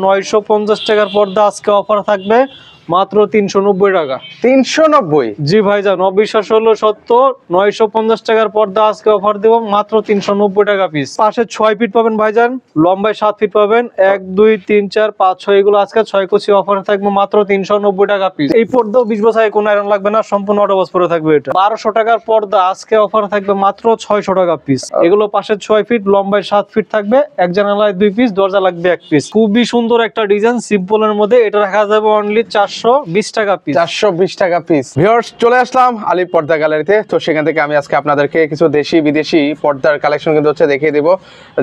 950 টাকার পর্দা আজকে অফার থাকবে মাত্র 390 টাকা। 390? জি ভাইজান, অবিশ্বাস হলো সত্য। 950 টাকার পর্দা আজকে অফার দেব মাত্র 390 টাকা পিস। পাশে 6 ফিট পাবেন ভাইজান, লম্বায় 7 ফিট পাবেন। 1 2 3 4 5 6 এগুলো আজকে 6 কুচি অফার থাকবে মাত্র 390 টাকা পিস। এই পর্দাও 20 বছর কোনো আয়রন লাগবে না, সম্পূর্ণ অটো ওয়াশ পরে থাকবে। এটা 1200 টাকার পর্দা আজকে অফার থাকবে মাত্র 600 টাকা পিস। এগুলো পাশে 6 ফিট, লম্বায় 7 ফিট থাকবে। এক জানালায় 2 পিস, দরজা লাগবে 1 পিস। খুবই সুন্দর একটা ডিজাইন, সিম্পলের মধ্যে। এটা রাখা যাবে অনলি 420 টাকা পিস। 420 টাকা পিস। ভিউয়ার্স, চলে আসলাম আলিফ পর্দা গ্যালারিতে। তো সেখান থেকে আমি আজকে আপনাদেরকে কিছু দেশি বিদেশি পর্দার কালেকশন কিন্তু দেখিয়ে দিব,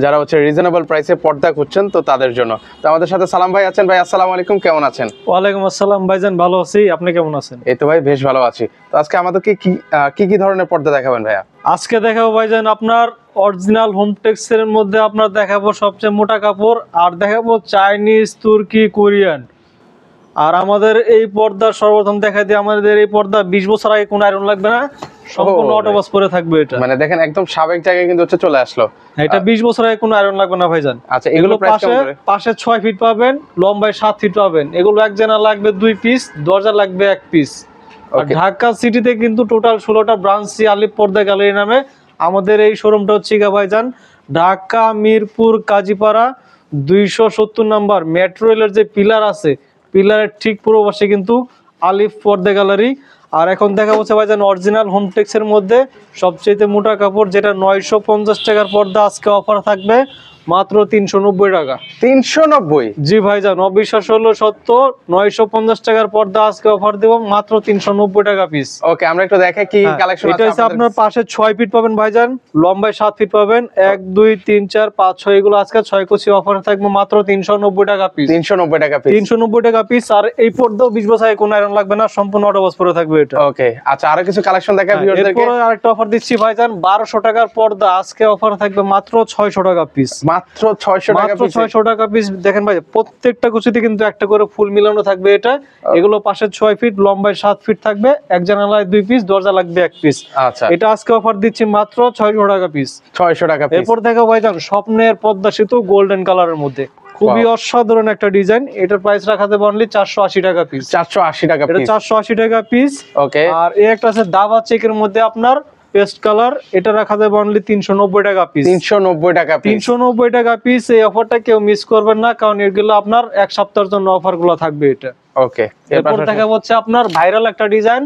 যারা রিজনেবল প্রাইসে পর্দা খুঁজছেন তো তাদের জন্য। তো আমাদের সাথে সালাম ভাই আছেন। ভাই আসসালামু আলাইকুম, কেমন আছেন? ওয়ালাইকুম আসসালাম ভাইজান, ভালো আছি, আপনি কেমন আছেন? এই তো ভাই বেশ ভালো আছি। তো আজকে আমাদেরকে কি ধরনের পর্দা দেখাবেন ভাইয়া? আজকে দেখাবো ভাইজান আপনার অরিজিনাল হোমটেক্স এর মধ্যে আপনার দেখাবো সবচেয়ে মোটা কাপড়, আর দেখাবো চাইনিজ, তুর্কি, কোরিয়ান। আর আমাদের এই পর্দা সর্বপ্রথম দেখা দিই, আমাদের এই পর্দা 20 বছর আগে কোনো আয়রন লাগবে না, সম্পূর্ণ অটো ওয়াশ পরে থাকবে। এটা মানে দেখেন একদম স্বাভাবিক জায়গায় কিন্তু চলে আসলো। এটা 20 বছর আগে কোনো আয়রন লাগবে না ভাইজান। আচ্ছা, এগুলো প্রাইস কেমন করে? পাশে 6 ফিট পাবেন, লম্বায় 7 ফিট পাবেন। এগুলো এক জানা লাগবে 2 পিস, দরজা লাগবে 1 পিস। আর ঢাকা সিটিতে কিন্তু টোটাল 16টা ব্রাঞ্চ আলিফ পর্দা গ্যালারি নামে। আমাদের এই শোরুমটা হচ্ছে ভাইজান ঢাকা মিরপুর কাজীপাড়া 270 নাম্বার মেট্রো রেলের যে পিলার আছে, পিলারের ঠিক পূর্ব পাশে কিন্তু আলিফ পর্দা গ্যালারি। আর এখন দেখা হচ্ছে ভাইজান অরিজিনাল হোমটেক্স এর মধ্যে সবচেয়ে মোটা কাপড়, যেটা 950 টাকার পর্দা আজকে অফার থাকবে মাত্র 390 টাকা। 390? জি ভাইজান, অবিশ্বাস হলো সত্য। 950 টাকার পর্দা আজকে অফার দেব মাত্র 390 টাকা পিস। ওকে, আমরা একটু দেখাই কি কালেকশন আছে। এটা হচ্ছে আপনার পাশে 6 ফিট পাবেন ভাইজান, লম্বায় 7 ফিট পাবেন। 1 2 3 4 5 6 এগুলো আজকে 6 কুচি অফার থাকবে মাত্র 390 টাকা পিস। 390 টাকা পিস। 390 টাকা পিস। আর এই পর্দাও 20 বছর কোনো আয়রন লাগবে না, সম্পূর্ণ অটো ওয়াশ পরে থাকবে এটা। ওকে, আচ্ছা, আরো কিছু কালেকশন দেখাই ভিউয়ারদেরকে। এরপর আরেকটা অফার দিচ্ছি ভাইজান, 1200 টাকার পর্দা আজকে অফার থাকবে মাত্র 600 টাকা পিস। মাত্র 600 টাকা পিস। 600 টাকা পিস। দেখেন ভাই, প্রত্যেকটা কুচিতে কিন্তু একটা করে ফুল মিলানো থাকবে এটা। এগুলো পাশে 6 ফিট, লম্বায় 7 ফিট থাকবে। এক জানালায় 2 পিস, দরজা লাগবে 1 পিস। আচ্ছা, এটা আজকে অফার দিচ্ছি মাত্র 600 টাকা পিস। 600 টাকা পিস। এরপর দেখো ভাইজান স্বপ্নের পদ্মা সেতু গোল্ডেন কালারের মধ্যে খুবই অসাধারণ একটা ডিজাইন। এটার প্রাইস রাখা যাবে অনলি 480 টাকা পিস। 480 টাকা পিস। এটা 480 টাকা পিস। ওকে। আর এই একটা আছে দাবা চেকের মধ্যে আপনার পেস্ট কালার, এটা রাখা যাবে অনলি 390 টাকা পিস। 390 টাকা পিস। 390 টাকা পিস। এই অফারটা কেউ মিস করবেন না, কারণ এগুলো আপনার এক সপ্তাহের জন্য অফার গুলো থাকবে এটা। ওকে। এরপর দেখা হচ্ছে আপনার ভাইরাল একটা ডিজাইন,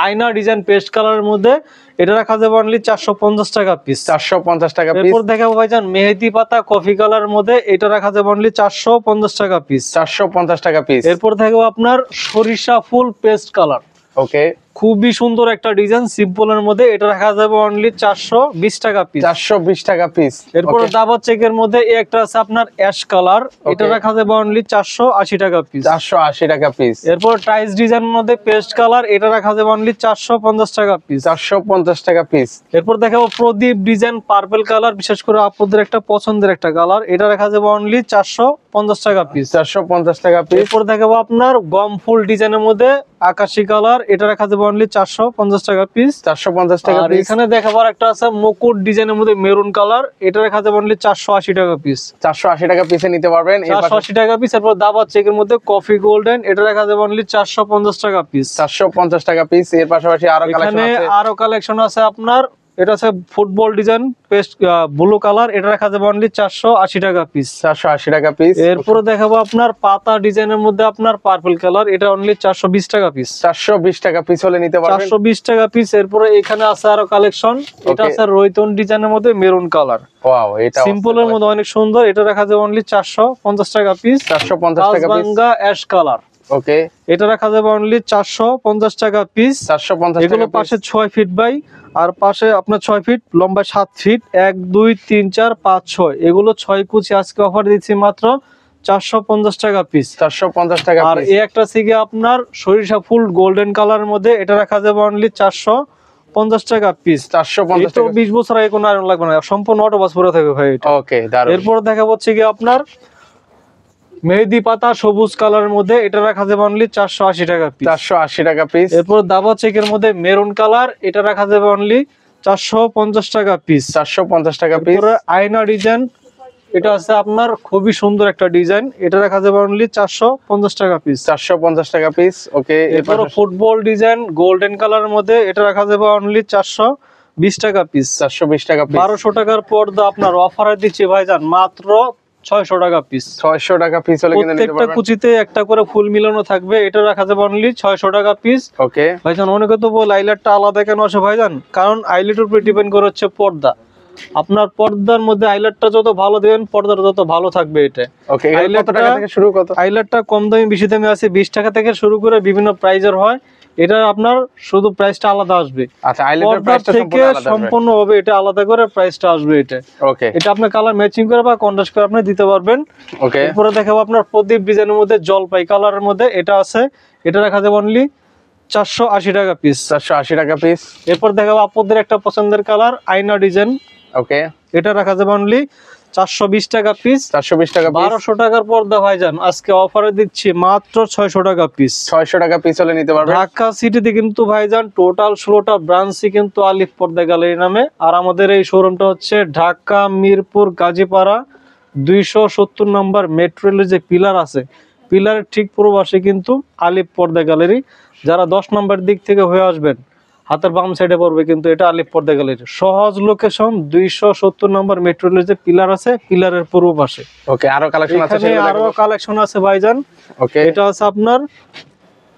আয়না ডিজাইন পেস্ট কালারের মধ্যে। এটা রাখা যাবে অনলি 450 টাকা পিস। 450 টাকা পিস। এরপর দেখাবো ভাইজান মেহেদি পাতা কফি কালারের মধ্যে, এটা রাখা যাবে অনলি 450 টাকা পিস। 450 টাকা পিস। এরপর দেখাবো আপনার সরিষা ফুল পেস্ট কালার। ওকে, খুবই সুন্দর একটা ডিজাইন সিম্পলের মধ্যে। এটা রাখা যাবে অনলি 420 টাকা পিস। 420 টাকা পিস। এরপর দাবা চেকের মধ্যে একটা আছে আপনার অ্যাশ কালার, এটা রাখা যাবে অনলি 480 টাকা পিস। 480 টাকা পিস। এরপর টাইস ডিজাইনের মধ্যে পেস্ট কালার, এটা রাখা যাবে অনলি 450 টাকা পিস। 450 টাকা পিস। এরপর দেখাবো প্রদীপ ডিজাইন পার্পল কালার, বিশেষ করে আপনাদের একটা পছন্দের একটা কালার, এটা রাখা যাবে অনলি 450 টাকা পিস। 450 টাকা পিস। এরপর দেখাবো আপনার গম ফুল ডিজাইনের মধ্যে আকাশী কালার, এটা রাখা যাবে অনলি 450 টাকা পিস। 450 টাকা আর পিস। এখানে দেখাবার একটা আছে মুকুট ডিজাইনের মধ্যে মেরুন কালার, এটা রাখা যাবে অনলি 480 টাকা পিস। 480 টাকা পিসে নিতে পারবেন। 480 টাকা পিস। এরপর দাবা চেকের মধ্যে কফি গোল্ডেন, এটা রাখা যাবে অনলি 450 টাকা পিস। 450 টাকা পিস। এর পাশাপাশি আরো কালেকশন আছে। এখানে আরো কালেকশন আছে আপনার, এটা আছে football design paste blue colour, এটা রাখা যাবে অনলি 480 টাকা পিস। 480 টাকা পিস। এরপরে দেখাবো আপনার পাতা ডিজাইনের মধ্যে আপনার পার্পল কালার, এটা অনলি 420 টাকা পিস। 420 টাকা পিস হলে নিতে পারবেন। 420 টাকা পিস। এরপরে এখানে আছে আরো কালেকশন, এটা আছে রয়তন ডিজাইনের মধ্যে মেরুন কালার। ওয়াও, এটা সিম্পলের মধ্যে অনেক সুন্দর। এটা রাখা যাবে অনলি 450 টাকা পিস। 450 টাকা পিস। বাঙ্গা অ্যাশ কালার, ওকে, এটা রাখা যাবে অনলি 450 টাকা পিস। 450 টাকা। এগুলো পাশে 6 ফিট বাই, আর পাশে আপনার 6 ফিট, লম্বা 7 ফিট। 1 2 3 4 5 6 এগুলো 6 কুচি আজকে অফার দিচ্ছি মাত্র 450 টাকা পিস। 450 টাকা। আর এই একটা সিগে আপনার সরিষা ফুল গোল্ডেন কালারের মধ্যে, এটা রাখা যাবে অনলি 450 টাকা পিস। 450 টাকা। 20 বছর আগে কোনো আয়রন লাগবে না, সম্পূর্ণ অটো ওয়াশ পরে থাকবে ভাই এটা। ওকে, দারুণ। এরপর দেখা হচ্ছে কি আপনার মেহেদি পাতা সবুজ কালারের মধ্যে, এটা রাখা যাবে অনলি 480 টাকা পিস। 480 টাকা পিস। এরপর দাবা চেকের মধ্যে মেরুন কালার, এটা রাখা যাবে অনলি 450 টাকা পিস। 450 টাকা পিস। এরপর আয়না ডিজাইন এটা আছে আপনার খুবই সুন্দর একটা ডিজাইন, এটা রাখা যাবে অনলি 450 টাকা পিস। 450 টাকা পিস। ওকে, এরপর ফুটবল ডিজাইন গোল্ডেন কালারের মধ্যে, এটা রাখা যাবে অনলি 420 টাকা পিস। 420 টাকা পিস। 1200 টাকার পর্দা আপনার অফারে দিচ্ছি ভাইজান মাত্র 600 টাকা পিস। 600 টাকা পিস হলে কিন্তু নিতে প্রত্যেকটা পারবেন। কুচিতে একটা করে ফুল মিলানো থাকবে, এটা রাখা যাবে অনলি 600 টাকা পিস। ওকে ভাইজান অনেকে তো বলে আইলেটটা আলাদা কেন আসে ভাইজান, কারণ আইলেটের উপরে ডিপেন্ড করে হচ্ছে পর্দা। আপনার পর্দার মধ্যে আইলেটটা যত ভালো দেবেন পর্দাটা তত ভালো থাকবে। এটা ওকে, কত টাকা থেকে শুরু? কত আইলেটটা কম দামি বেশি দামি আছে, 20 টাকা থেকে শুরু করে বিভিন্ন প্রাইজের হয়। এটা আপনার শুধু প্রাইসটা আলাদা আসবে। আচ্ছা, আইলেটের পর্দার প্রাইসটা থেকে সম্পূর্ণ হবে এটা আলাদা করে প্রাইসটা আসবে। এটা ওকে, এটা আপনার কালার ম্যাচিং করে বা কন্ট্রাস্ট করে আপনি দিতে পারবেন। ওকে, এরপরে দেখাবো আপনার প্রদীপ ডিজাইনের মধ্যে জলপাই কালারের মধ্যে, এটা আছে, এটা রাখা যাবে অনলি 480 টাকা পিস। 480 টাকা পিস। এরপর দেখাবো আপনাদের একটা পছন্দের কালার আয়না ডিজাইন, ওকে, এটা রাখা যাবে অনলি 420 টাকা পিস। 420 টাকা পিস। 1200 টাকার পর্দা ভাইজান আজকে অফারে দিচ্ছি মাত্র 600 টাকা পিস। 600 টাকা পিস হলে নিতে পারবেন। ঢাকা সিটিতে কিন্তু ভাইজান টোটাল 16টা ব্রাঞ্চই কিন্তু আলিফ পর্দা গ্যালারি নামে। আর আমাদের এই শোরুমটা হচ্ছে ঢাকা মিরপুর গাজীপাড়া 270 নম্বর মেট্রো রেলের যে পিলার আছে, পিলারের ঠিক পূর্ব পাশে কিন্তু আলিফ পর্দা গ্যালারি। যারা 10 নম্বর দিক থেকে হয়ে আসবেন হাতের বাম সাইডে পড়বে কিন্তু এটা আলিফ পর্দা গ্যালারি। সহজ লোকেশন 270 নম্বর মেট্রো রেলের যে পিলার আছে পিলারের পূর্ব পাশে। ওকে, আরো কালেকশন আছে, এখানে আরো কালেকশন আছে ভাইজান। ওকে, এটা আছে আপনার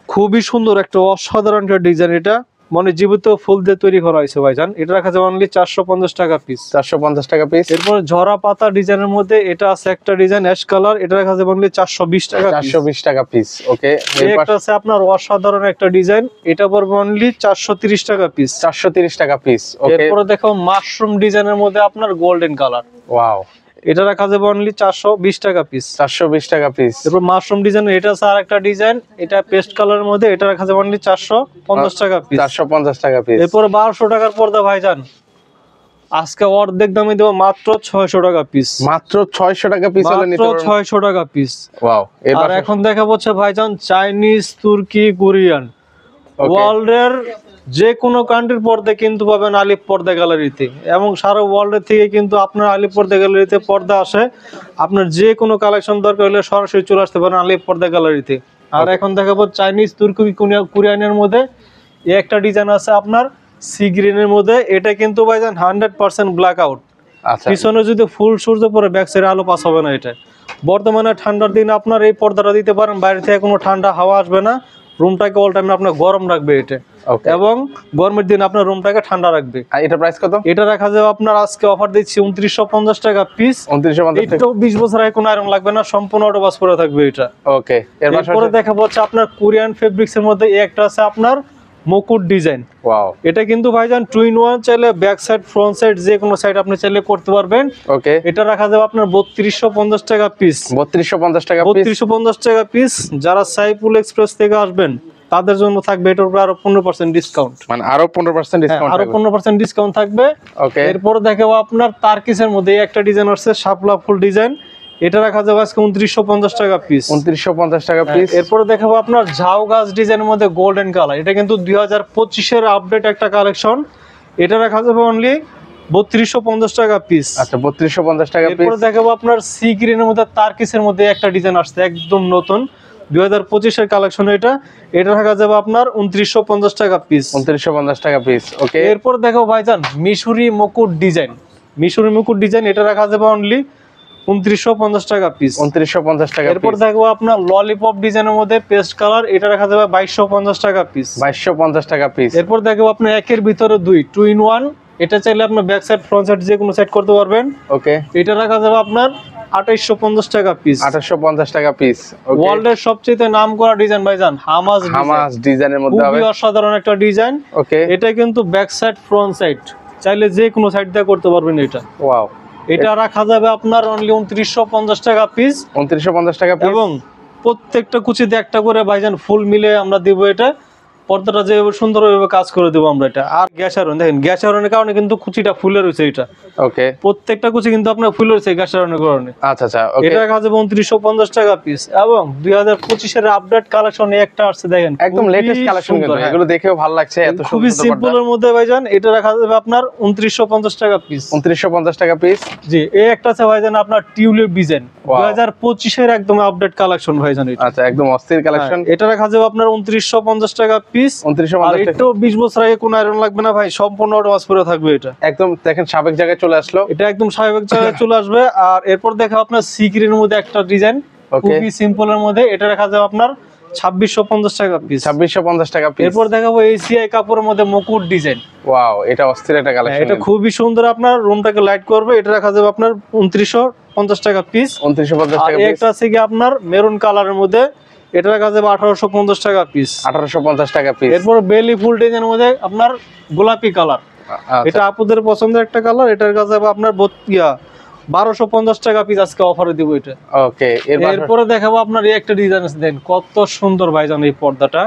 খুবই সুন্দর একটা অসাধারণ একটা ডিজাইন, এটা মানে জীবিত ফুল দিয়ে তৈরি করা হয়েছে ভাইজান। এটা রাখা যাবে অনলি 450 টাকা পিস। 450 টাকা পিস। এরপর ঝরা পাতা ডিজাইনের মধ্যে এটা আছে একটা ডিজাইন অ্যাশ কালার, এটা রাখা যাবে অনলি 420 টাকা পিস। 420 টাকা পিস। ওকে, এটা আছে আপনার অসাধারণ একটা ডিজাইন, এটা পড়বে অনলি 430 টাকা পিস। 430 টাকা পিস। ওকে, এরপর দেখো মাশরুম ডিজাইনের মধ্যে আপনার গোল্ডেন কালার, ওয়াও, এটা রাখা যাবে অনলি 420 টাকা পিস। 420 টাকা পিস। এরপর মাশরুম ডিজাইন, এটা আছে আরেকটা ডিজাইন, এটা পেস্ট কালারের মধ্যে, এটা রাখা যাবে অনলি 450 টাকা পিস। 450 টাকা পিস। এরপর 1200 টাকার পর্দা ভাইজান আজকে অর্ধেক দামে দেবো মাত্র 600 টাকা পিস। মাত্র 600 টাকা পিস হলে নিতে মাত্র পারবেন। 600 টাকা পিস। ওয়াও, আর এখন দেখা হচ্ছে ভাইজান চাইনিজ, তুর্কি, কোরিয়ান, ওয়ার্ল্ডের যে কোনো কান্ট্রির পর্দা কিন্তু পাবেন আলিফ পর্দা গ্যালারিতে, এবং সারা ওয়ার্ল্ডের থেকে কিন্তু আপনার আলিফ পর্দা গ্যালারিতে পর্দা আসে। আপনার যে কোনো কালেকশন দরকার হলে সরাসরি চলে আসতে পারেন আলিফ পর্দা গ্যালারিতে। আর এখন দেখাবো চাইনিজ, তুর্কি, কোরিয়ানের মধ্যে এই একটা ডিজাইন আছে আপনার সি গ্রিনের মধ্যে, এটা কিন্তু ভাইজান 100% ব্ল্যাক আউট। আচ্ছা, পিছনে যদি ফুল সূর্য পরে ব্যাক সাইডে আলো পাস হবে না। এটা বর্তমানে ঠান্ডার দিন আপনার এই পর্দাটা দিতে পারেন, বাইরে থেকে কোনো ঠান্ডা হাওয়া আসবে না, রুমটাকে অল টাইম আপনার গরম রাখবে এটা, ওকে, এবং গরমের দিন আপনার রুমটাকে ঠান্ডা রাখবে। আর এটা প্রাইস কত? এটা রাখা যাবে আপনার আজকে অফার দিচ্ছি 2950 টাকা পিস। 2950 টাকা। এটাও 20 বছর আগে কোনো আয়রন লাগবে না, সম্পূর্ণ অটো ওয়াশ করে থাকবে এটা। ওকে, এরপরে দেখাবো হচ্ছে আপনার কোরিয়ান ফেব্রিক্স এর মধ্যে এই একটা আছে আপনার মুকুট ডিজাইন। ওয়াও, এটা কিন্তু ভাইজান 2 in 1, চাইলে ব্যাক সাইড ফ্রন্ট সাইড যে কোনো সাইড আপনি চাইলে করতে পারবেন। ওকে, এটা রাখা যাবে আপনার 3250 টাকা পিস। 3250 টাকা পিস। 3250 টাকা পিস। যারা সাইফুল এক্সপ্রেস থেকে আসবেন তাদের জন্য থাকবে এটার উপরে আরো 15% ডিসকাউন্ট, মানে আরো 15% ডিসকাউন্ট। আরো 15% ডিসকাউন্ট থাকবে। ওকে, এরপর দেখাবো আপনার তারকিসের মধ্যে এই একটা ডিজাইন আছে শাপলা ফুল ডিজাইন, এটা রাখা যাবে আজকে 2950 টাকা পিস। 2950 টাকা পিস। এরপরে দেখাবো আপনার ঝাউ গাছ ডিজাইনের মধ্যে গোল্ডেন কালার, এটা কিন্তু 2025 এর আপডেট একটা কালেকশন, এটা রাখা যাবে অনলি 3250 টাকা পিস। আচ্ছা, 3250 টাকা পিস। এরপরে দেখাবো আপনার সি গ্রিনের মধ্যে তারকিসের মধ্যে একটা ডিজাইন আসছে একদম নতুন 2025 এর কালেকশন, এটা রাখা যাবে আপনার 2950 টাকা পিস। 2950 টাকা পিস। ওকে, এরপর দেখো ভাইজান মিশরি মুকুট ডিজাইন, মিশরি মুকুট ডিজাইন, এটা রাখা যাবে অনলি 2950 টাকা পিস। 2950 টাকা পিস। এরপর দেখবো আপনার ললিপপ ডিজাইনের মধ্যে পেস্ট কালার, এটা রাখা যাবে 2250 টাকা পিস। 2250 টাকা পিস। এরপর দেখবো আপনার একের ভিতরে দুই 2 in 1, এটা চাইলে আপনার ব্যাক সাইড ফ্রন্ট সাইড যে কোনো সাইড করতে পারবেন। ওকে, এটা রাখা যাবে আপনার 2850 টাকা পিস। 2850 টাকা পিস। ওকে, ওয়ার্ল্ডের সবচেয়ে নাম করা ডিজাইন ভাইজান হামাস ডিজাইনের মধ্যে হবে। খুবই অসাধারণ একটা ডিজাইন। ওকে, এটা কিন্তু ব্যাক সাইড ফ্রন্ট সাইড চাইলে যে কোনো সাইড দিয়ে করতে পারবেন এটা। ওয়াও, এটা রাখা যাবে আপনার অনলি 2950 টাকা পিস। 2950 টাকা পিস। এবং প্রত্যেকটা কুচিতে একটা করে ভাইজান ফুল মিলে আমরা দিব এটা, পর্দাটা যে সুন্দরভাবে কাজ করে দেবো আমরা এটা। আর গ্যাস আয়রন দেখেন, গ্যাস আয়রনের কারণে কিন্তু কুচিটা ফুলে রয়েছে এটা, ওকে প্রত্যেকটা কুচি কিন্তু আপনার ফুলে রয়েছে গ্যাস আয়রনের কারণে। আচ্ছা আচ্ছা ওকে এটা রাখা যাবে 2950 টাকা পিস। এবং 2025 আপডেট কালেকশন একটা আসছে দেখেন, একদম লেটেস্ট কালেকশন, কিন্তু এগুলো দেখেও ভালো লাগছে, এত খুবই সিম্পল এর মধ্যে ভাইজান। এটা রাখা যাবে আপনার 2950 টাকা পিস। 2950 টাকা পিস। জি, এই একটা আছে ভাইজান আপনার টিউলিপ ডিজাইন, 2025 একদম আপডেট কালেকশন ভাইজান এটা। আচ্ছা, একদম অস্থির কালেকশন। এটা রাখা যাবে আপনার 2950 টাকা পিস। 2950 টাকা। একটু 20 বছর আগে কোনো আয়রন লাগবে না ভাই, সম্পূর্ণ ওয়াশ করে থাকবে এটা। একদম দেখেন স্বাভাবিক জায়গায় চলে আসলো, এটা একদম স্বাভাবিক জায়গায় চলে আসবে। আর এরপর দেখা আপনার সি গ্রিনের মধ্যে একটা ডিজাইন, খুবই সিম্পল এর মধ্যে। এটা রাখা যাবে আপনার 2650 টাকা পিস। 2650 টাকা পিস। এরপর দেখাবো এসিআই কাপড়ের মধ্যে মুকুট ডিজাইন। ওয়াও, এটা অস্থির একটা কালেকশন, এটা খুবই সুন্দর, আপনার রুমটাকে লাইট করবে। এটা রাখা যাবে আপনার 2950 টাকা পিস। 2950 টাকা পিস। একটা আছে কি আপনার মেরুন কালারের মধ্যে, এটা রাখা যাবে 1850 টাকা পিস। 1850 টাকা পিস। এরপর বেলি ফুল ডিজাইনের মধ্যে আপনার গোলাপি কালার, এটা আপুদের পছন্দের একটা কালার। এটার কাছে যাবে আপনার 1250 টাকা পিস, আজকে অফারে দিব এটা। ওকে, এরপরে দেখাবো আপনার এই একটা ডিজাইন আছে, দেন কত সুন্দর ভাইজান এই পর্দাটা,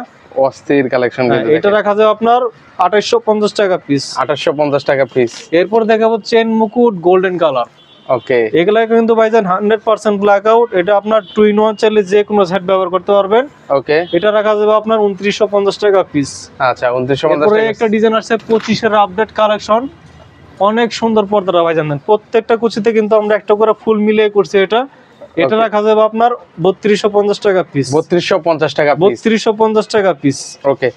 অস্থির কালেকশন। এটা রাখা যাবে আপনার 2850 টাকা পিস। 2850 টাকা পিস। এরপর দেখাবো চেন মুকুট গোল্ডেন কালার। ওকে, এগুলা কিন্তু ভাইজান 100% ব্ল্যাক আউট। এটা আপনার 2 in 1 চাইলে যে কোনো সেট ব্যবহার করতে পারবেন। ওকে, এটা রাখা যাবে আপনার 2950 টাকা পিস। আচ্ছা, 2950 টাকা। টাকা। একটা ডিজাইন আছে 25 এর আপডেট কালেকশন, অনেক সুন্দর পর্দাটা ভাইজান। প্রত্যেকটা কুচিতে কিন্তু আমরা একটা করে ফুল মিলিয়ে করছি এটা। এটা রাখা যাবে আপনার 3250 টাকা পিস। 3250 টাকা পিস। 3250 টাকা পিস। ওকে,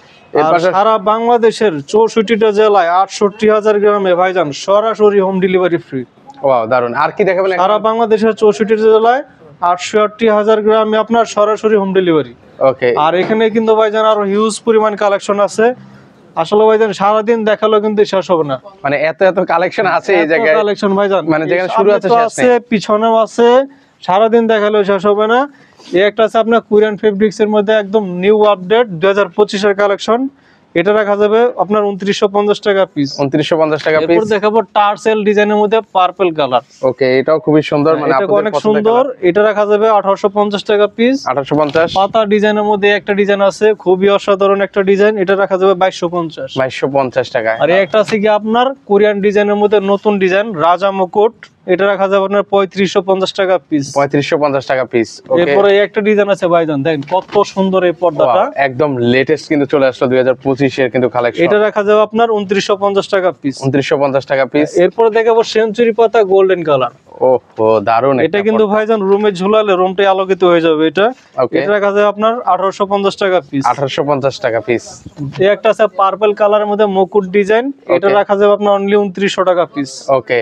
সারা বাংলাদেশের 64টা জেলায় 68,000 গ্রামে ভাইজান সরাসরি হোম ডেলিভারি ফ্রি। ওয়াও, দারুন। আর কি দেখাবেন? সারা বাংলাদেশের 64টা জেলায় 68,000 গ্রামে আপনার সরাসরি হোম ডেলিভারি। ওকে, আর এখানে কিন্তু ভাইজান আরো হিউজ পরিমাণ কালেকশন আছে। আসলে ভাইজান সারাদিন দেখালো কিন্তু শেষ হবে না, মানে এত এত কালেকশন আছে এই জায়গায়। কালেকশন ভাইজান, মানে যেখানে শুরু আছে শেষ আছে, পিছনেও আছে, সারাদিন দেখালেও শেষ হবে না। এই একটা আছে আপনার কোরিয়ান ফেব্রিক্স এর মধ্যে একদম নিউ আপডেট 2025 এর কালেকশন। এটা রাখা যাবে আপনার 2950 টাকা পিস। 2950 টাকা পিস। এরপর দেখাবো টার্সেল ডিজাইনের মধ্যে পার্পল কালার। ওকে, এটাও খুবই সুন্দর, মানে এটা অনেক সুন্দর। এটা রাখা যাবে 1850 টাকা পিস। 1850। পাতা ডিজাইনের মধ্যে একটা ডিজাইন আছে, খুবই অসাধারণ একটা ডিজাইন। এটা রাখা যাবে 2250। 2250 টাকা। আর একটা আছে কি আপনার কোরিয়ান ডিজাইনের মধ্যে নতুন ডিজাইন রাজা মুকুট। এটা রাখা যাবে আপনার 3550 টাকা পিস। 3550 টাকা পিস। এরপরে এই একটা ডিজাইন আছে ভাইজান, দেখেন কত সুন্দর এই পর্দাটা, একদম লেটেস্ট কিন্তু চলে আসলো 2025 এর কিন্তু কালেকশন। এটা রাখা যাবে আপনার 2950 টাকা পিস। 2950 টাকা পিস। এরপরে দেখাবো সেঞ্চুরি পাতা গোল্ডেন কালার। ওহো, দারুন। এটা কিন্তু ভাইজান রুমে ঝুলালে রুমটাই আলোকিত হয়ে যাবে এটা। এটা রাখা যাবে আপনার 1850 টাকা পিস। 1850 টাকা পিস। এই একটা আছে পার্পল কালারের মধ্যে মুকুট ডিজাইন। এটা রাখা যাবে আপনার অনলি 2900 টাকা পিস। ওকে,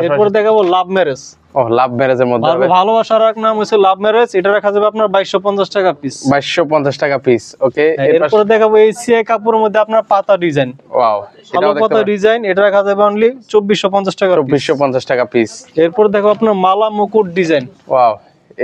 এরপর দেখাবো লাভ ম্যারেজ। ও, লাভ ম্যারেজের মধ্যে হবে। ভালোবাসার এক নাম হচ্ছে লাভ ম্যারেজ। এটা রাখা যাবে আপনার 2250 টাকা পিস। 2250 টাকা পিস। ওকে, এরপর দেখাবো এসিআই কাপড়ের মধ্যে আপনার পাতা ডিজাইন। ওয়াও, ভালো পাতা ডিজাইন। এটা রাখা যাবে অনলি 2450 টাকা। 2450 টাকা পিস। এরপর দেখো আপনার মালা মুকুট ডিজাইন। ওয়াও,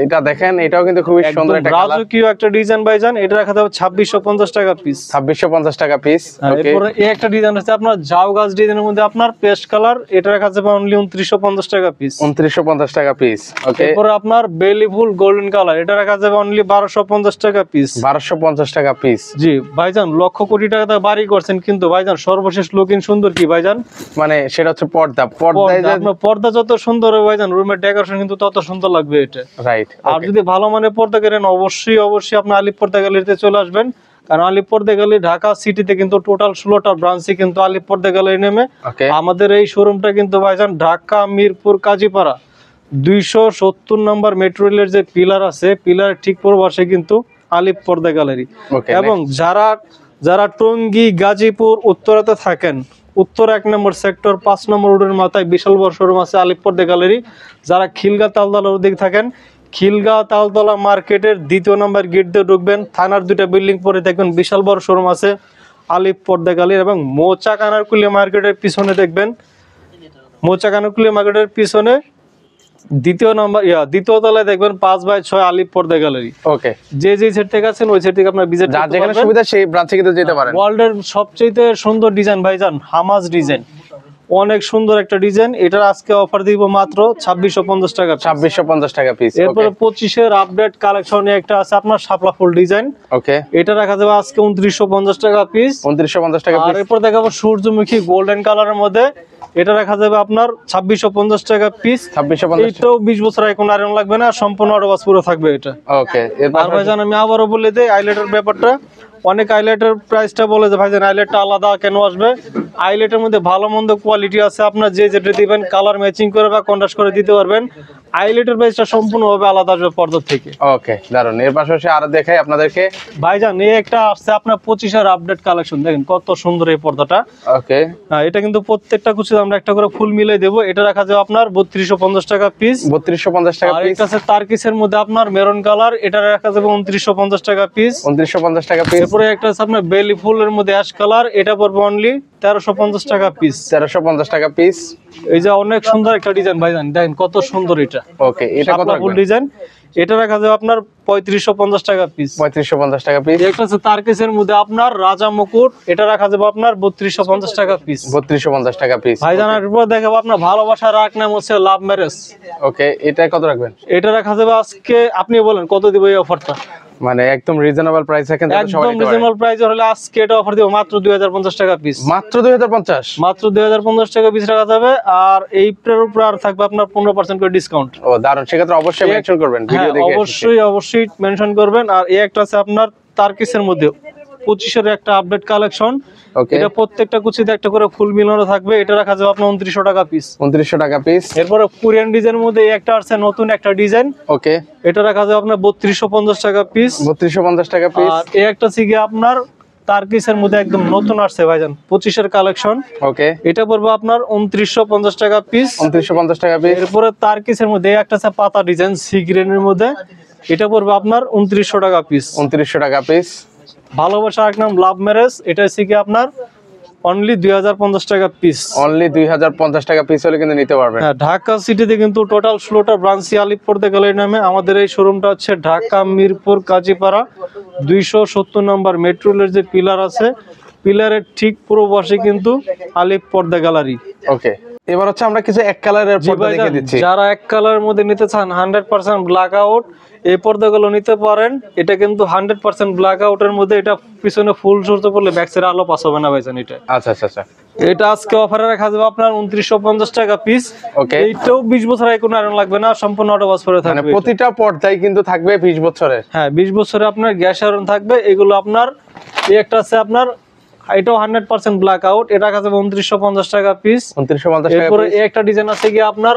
এটা দেখেন, এটাও কিন্তু খুবই সুন্দর একটা কালার। রাজকীয় একটা ডিজাইন ভাইজান। এটা রাখা যাবে 2650 টাকা পিস। 2650 টাকা পিস। ওকে, এরপর এই একটা ডিজাইন আছে আপনার জাউ গাছ ডিজাইনের মধ্যে আপনার পেস্ট কালার। এটা রাখা যাবে অনলি 2950 টাকা পিস। 2950 টাকা পিস। ওকে, এরপর আপনার বেলি ফুল গোল্ডেন কালার। এটা রাখা যাবে অনলি 1250 টাকা পিস। 1250 টাকা পিস। জি ভাইজান, লক্ষ কোটি টাকা তো বাড়ি করছেন, কিন্তু ভাইজান সর্বশেষ লুকিং সুন্দর কি ভাইজান, মানে সেটা হচ্ছে পর্দা। পর্দায় আপনার পর্দা যত সুন্দর হবে ভাইজান, রুমের ডেকোরেশন কিন্তু তত সুন্দর লাগবে এটা। রাইট। আর যদি ভালো মানের পর্দা কেনেন, অবশ্যই আপনি আলিপ পর্দা গ্যালারিতে চলে আসবেন। কারণ আলিপ পর্দা গ্যালারি ঢাকা সিটিতে কিন্তু টোটাল 16টা ব্রাঞ্চে কিন্তু আলিপ পর্দা গ্যালারি নেমে। আমাদের এই শোরুমটা কিন্তু ভাইজান ঢাকা মিরপুর কাজীপাড়া 270 নম্বর মেট্রো রেলের যে পিলার আছে, পিলার ঠিক পূর্বপাশে কিন্তু আলিপ পর্দা গ্যালারি। এবং যারা টঙ্গী গাজীপুর উত্তরাতে থাকেন, উত্তর 1 নম্বর সেক্টর 5 নম্বর রোডের মাথায় বিশাল বড় শোরুম আছে আলিপ পর্দা গ্যালারি। যারা খিলগা তালতলার ওদিকে থাকেন, খিলগাঁও তালতলা মার্কেটের 2য় নম্বর গেট দিয়ে ঢুকবেন, থানার 2টা বিল্ডিং পরে দেখবেন বিশাল বড় শোরুম আছে আলিপ পর্দা গ্যালারি। এবং মোচা কানারকুলি মার্কেটের পিছনে দেখবেন, মোচা কানারকুলি মার্কেটের পিছনে 2য় তলায় দেখবেন 5/6 আলিপ পর্দা গ্যালারি। ওকে, যে সেট থেকে আছেন ওই সেট থেকে আপনার ভিজিট যার যেখানে সুবিধা সেই ব্রাঞ্চে কিন্তু যেতে পারেন। ওয়ার্ল্ডের সবচেয়ে সুন্দর ডিজাইন ভাইজান হামাজ ডিজাইন, অনেক সুন্দর একটা ডিজাইন, এটা আজকে অফার দিব মাত্র 2650 টাকা। 2650 টাকা পিস। এরপরে 25 এর আপডেট কালেকশনে একটা আছে আপনার শাপলা ফুল ডিজাইন, ওকে, এটা রাখা যাবে আজকে 2950 টাকা পিস। 2950 টাকা আর পিস। এরপর দেখাবো সূর্যমুখী গোল্ডেন কালারের মধ্যে, এটা রাখা যাবে আপনার 2650 টাকা পিস। 2650। এটাও 20 বছর এখন আয়রন লাগবে না, সম্পূর্ণ অটোবাস পুরো থাকবে এটা। ওকে, আর ভাইজান আমি আবারও বলে দেই আইলেটের ব্যাপারটা, অনেক আইলেটের প্রাইসটা বলে যে ভাইজান আইলেটটা আলাদা কেন আসবে, আইলেটের মধ্যে ভালো মন্দ কোয়ালিটি আছে, আপনার যে যেটা দিবেন কালার ম্যাচিং করে বা কন্ট্রাস্ট করে দিতে পারবেন। আইলেটের প্রাইসটা সম্পূর্ণভাবে আলাদা আসবে পর্দার থেকে। ওকে, দারুন। এর পাশাপাশি আরো দেখাই আপনাদেরকে ভাইজান এই একটা আসছে আপনার 25 এর আপডেট কালেকশন, দেখেন কত সুন্দর এই পর্দাটা। ওকে, এটা কিন্তু প্রত্যেকটা কুচিতে আমরা একটা করে ফুল মিলাই দেবো, এটা রাখা যাবে আপনার 3250 টাকা পিস। 3250 টাকা আর পিস। একটা আছে তারকিসের মধ্যে আপনার মেরুন কালার, এটা রাখা যাবে 2950 টাকা পিস। 2950 টাকা পিস। এরপরে একটা আছে আপনার বেলি ফুলের মধ্যে অ্যাশ কালার, এটা পড়বে অনলি 1350 টাকা পিস। 1350 টাকা পিস। এই যে অনেক সুন্দর একটা ডিজাইন ভাইজান, দেখেন কত সুন্দর এটা। ওকে, এটা কত ফুল ডিজাইন, এটা রাখা যাবে আপনার 3550 টাকা পিস। 3550 টাকা পিস। একটা আছে তারকিসের মধ্যে আপনার রাজা মুকুট, এটা রাখা যাবে আপনার 3250 টাকা পিস। 3250 টাকা পিস। ভাইজান এরপর দেখাবো আপনার ভালোবাসার রাখ নাম হচ্ছে লাভ ম্যারেজ, ওকে, এটা কত রাখবেন? এটা রাখা যাবে আজকে, আপনি বলেন কত দিব এই অফারটা? মানে একদম রিজনেবল প্রাইস, এখান থেকে সবাই একদম নিতে পারে। রিজনেবল প্রাইস হলে আজকে এটা অফার দিব মাত্র 2050 টাকা পিস। মাত্র 2050। মাত্র 2050 টাকা পিস রাখা যাবে। আর এইটার উপর আর থাকবে আপনার 15% করে ডিসকাউন্ট। ও দারুন, সেক্ষেত্রে অবশ্যই মেনশন করবেন ভিডিও হ্যাঁ, দেখে। অবশ্যই মেনশন করবেন। আর এই একটা আছে আপনার তারকিসের মধ্যে 25 এর একটা আপডেট কালেকশন, ওকে, এটা প্রত্যেকটা কুচিতে একটা করে ফুল মিলানো থাকবে, এটা রাখা যাবে আপনার 2900 টাকা পিস। 2900 টাকা পিস। এরপরে কোরিয়ান ডিজাইনের মধ্যে এই একটা আছে নতুন একটা ডিজাইন, ওকে, এটা রাখা যাবে আপনার 3250 টাকা পিস। 3250 টাকা পিস। আর এই একটা সিগে আপনার তারকিসের মধ্যে একদম নতুন আসছে ভাইজান 25 এর কালেকশন, ওকে, এটা পড়বে আপনার 2950 টাকা পিস। 2950 টাকা পিস। এরপরে তারকিসের মধ্যে এই একটা আছে পাতা ডিজাইন সি গ্রেনের মধ্যে, এটা পড়বে আপনার 2900 টাকা পিস। 2900 টাকা পিস। ভালোবাসা এক নাম লাভ ম্যারেজ, এটা সিগে আপনার অনলি 2050 টাকা পিস। অনলি 2050 টাকা পিস হলে কিন্তু নিতে পারবেন। হ্যাঁ, ঢাকা সিটিতে কিন্তু টোটাল 16টা ব্রাঞ্চি আলিপুর গ্যালারি নামে। আমাদের এই শোরুমটা হচ্ছে ঢাকা মিরপুর কাজীপাড়া 270 নম্বর মেট্রো রেলের যে পিলার আছে, পিলারের ঠিক পূর্ব পাশে কিন্তু আলিপ পর্দা গ্যালারি। ওকে, এবার হচ্ছে আমরা কিছু এক কালারের পর্দা দেখে দিচ্ছি। যারা এক কালারের মধ্যে নিতে চান 100% ব্ল্যাক আউট, এই পর্দাগুলো নিতে পারেন। এটা কিন্তু 100% ব্ল্যাক আউটের মধ্যে, এটা পিছনে ফুল সরতে পড়লে ব্যাক সাইডে আলো পাস হবে না ভাইজান। এটা আচ্ছা আচ্ছা আচ্ছা, এটা আজকে অফারে রাখা যাবে আপনার 2950 টাকা পিস। ওকে, এইটাও 20 বছর আগে কোনো আয়রন লাগবে না, সম্পূর্ণ অটোবাস পরে মানে থাকবে। প্রতিটা পর্দায় কিন্তু থাকবে 20 বছরের। হ্যাঁ, 20 বছরে আপনার গ্যাস আয়রন থাকবে। এগুলো আপনার এই একটা আছে আপনার, এটাও 100% ব্ল্যাক আউট, এটা রাখা যাবে 2950 টাকা পিস। 2950 টাকা এরপরে পিস। এই একটা ডিজাইন আছে কি আপনার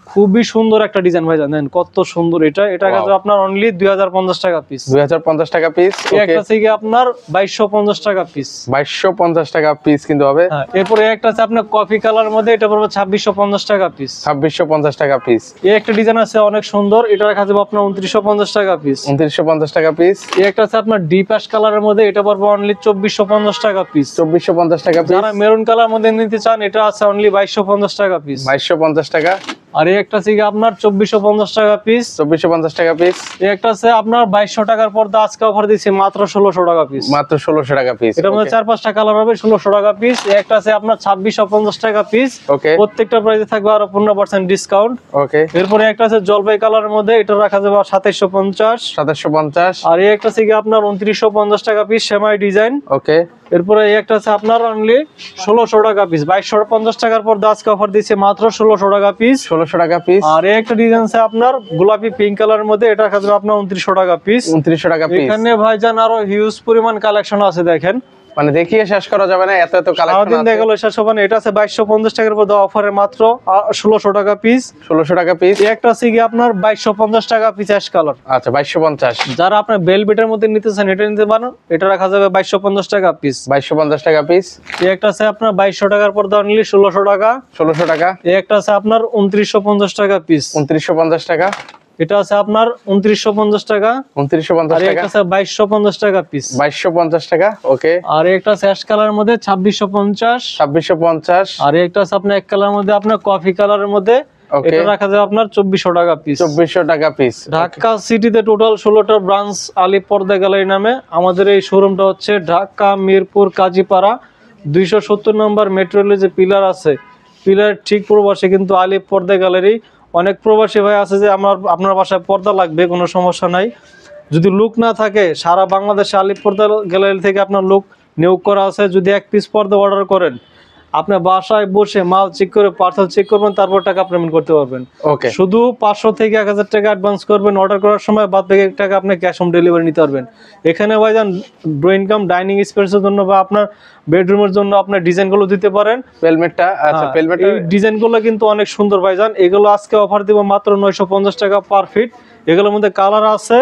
খুবই সুন্দর একটা ডিজাইন ভাই, জানেন কত সুন্দর এটা, এটা রাখা যাবে আপনার অনলি 2050 টাকা পিস। 2050 টাকা পিস। এই ওকে, একটা আছে কি আপনার 2250 টাকা পিস। 2250 টাকা পিস কিন্তু হবে। হ্যাঁ, এরপরে একটা আছে আপনার কফি কালার মধ্যে, এটা পড়বে 2650 টাকা পিস। 2650 টাকা পিস। এই একটা ডিজাইন আছে অনেক সুন্দর, এটা রাখা যাবে আপনার 2950 টাকা পিস। 2950 টাকা পিস। এই একটা আছে আপনার ডিপ অ্যাশ কালারের মধ্যে, এটা পড়বে অনলি 2450 টাকা পিস। 2450 টাকা পিস। যারা মেরুন কালার মধ্যে নিতে চান, এটা আছে অনলি 2250 টাকা পিস। 2250 টাকা। আর এই একটা আছে কি আপনার 2450 টাকা পিস। 2450 টাকা পিস। এই একটা আছে আপনার 2200 টাকার পর্দা, আজকে অফার দিচ্ছি মাত্র 1600 টাকা পিস। মাত্র 1600 টাকা পিস। এটার মধ্যে 4-5টা কালার হবে, 1600 টাকা পিস। এই একটা আছে আপনার 2650 টাকা পিস। ওকে, প্রত্যেকটা প্রাইসে থাকবে আরো 15% ডিসকাউন্ট। ওকে, এরপরে একটা আছে জলপাই কালারের মধ্যে, এটা রাখা যাবে 2750। 2750। আর এই একটা আছে কি আপনার 2950 টাকা পিস সেমাই ডিজাইন। ওকে, এরপরে এই একটা আছে আপনার অনলি 1600 টাকা পিস। 2250 টাকার পর আজকে অফার দিচ্ছে মাত্র 1600 টাকা পিস। 1600 টাকা পিস। আর এই একটা ডিজাইন আছে আপনার গোলাপি পিঙ্ক কালারের মধ্যে, এটা রাখা যাবে আপনার 2900 টাকা পিস। 2900 টাকা পিস। এখানে ভাইজান আরো হিউজ পরিমাণ কালেকশন আছে, দেখেন মানে দেখিয়ে শেষ করা যাবে না, এত এত কালেকশন সারাদিন আছে। দেখা গেল শেষ হবে না। এটা আছে 2250 টাকার পর অফারে মাত্র 1600 টাকা পিস। 1600 টাকা পিস। এই একটা আছে কি আপনার 2250 টাকা পিস অ্যাশ কালার। আচ্ছা, 2250। যারা আপনার বেলভেটের মধ্যে নিতে চান, এটা নিতে পারেন, এটা রাখা যাবে 2250 টাকা পিস। 2250 টাকা পিস। এই একটা আছে আপনার 2200 টাকার পর্দা অনলি 1600 টাকা। 1600 টাকা। এই একটা আছে আপনার 2950 টাকা পিস। 2950 টাকা। এটা আছে আপনার 2950 টাকা। 2950 আর টাকা। একটা আছে 2250 টাকা পিস। 2250 টাকা। ওকে, আর একটা আছে অ্যাশ কালারের মধ্যে 2650। 2650। আর একটা আছে আপনার এক কালারের মধ্যে আপনার কফি কালারের মধ্যে, ওকে, এটা রাখা যাবে আপনার 2400 টাকা পিস। 2400 টাকা পিস। ঢাকা সিটিতে টোটাল 16টা ব্রাঞ্চ আলিপ পর্দা গ্যালারি নামে। আমাদের এই শোরুমটা হচ্ছে ঢাকা মিরপুর কাজীপাড়া 270 নম্বর মেট্রো রেলের যে পিলার আছে, পিলার ঠিক পূর্ব পাশে কিন্তু আলিফ পর্দা গ্যালারি। অনেক প্রবাসী ভাই আছে যে আপনার বাসায় পর্দা লাগবে, কোনো সমস্যা নাই। যদি লুক না থাকে, সারা বাংলাদেশে আলিফ পর্দা গ্যালারি থেকে আপনার লুক নিয়োগ করা আছে। যদি এক পিস পর্দা অর্ডার করেন, আপনার বাসায় বসে মাল চেক করে পার্সেল চেক করবেন, তারপর টাকা পেমেন্ট করতে পারবেন। ওকে, শুধু 500 থেকে 1000 টাকা অ্যাডভান্স করবেন অর্ডার করার সময়, বাদ বাকি টাকা আপনি ক্যাশ অন ডেলিভারি নিতে পারবেন। এখানে ভাইজান ড্রয়িং কাম ডাইনিং স্পেসের জন্য বা আপনার বেডরুমের জন্য আপনার ডিজাইনগুলো দিতে পারেন। পেলমেটটা, আচ্ছা পেলমেটটা এই ডিজাইনগুলো কিন্তু অনেক সুন্দর ভাইজান। এগুলো আজকে অফার দিব মাত্র 950 টাকা পার ফিট। এগুলোর মধ্যে কালার আছে,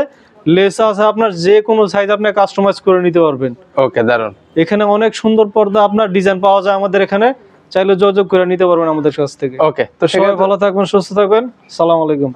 লেস আছে, আপনার যে কোনো সাইজ আপনি কাস্টমাইজ করে নিতে পারবেন। ওকে, দারুন। এখানে অনেক সুন্দর পর্দা আপনার ডিজাইন পাওয়া যায় আমাদের এখানে, চাইলে যোগাযোগ করে নিতে পারবেন আমাদের কাছ থেকে। ওকে, তো সবাই ভালো থাকবেন, সুস্থ থাকবেন। সালাম আলাইকুম।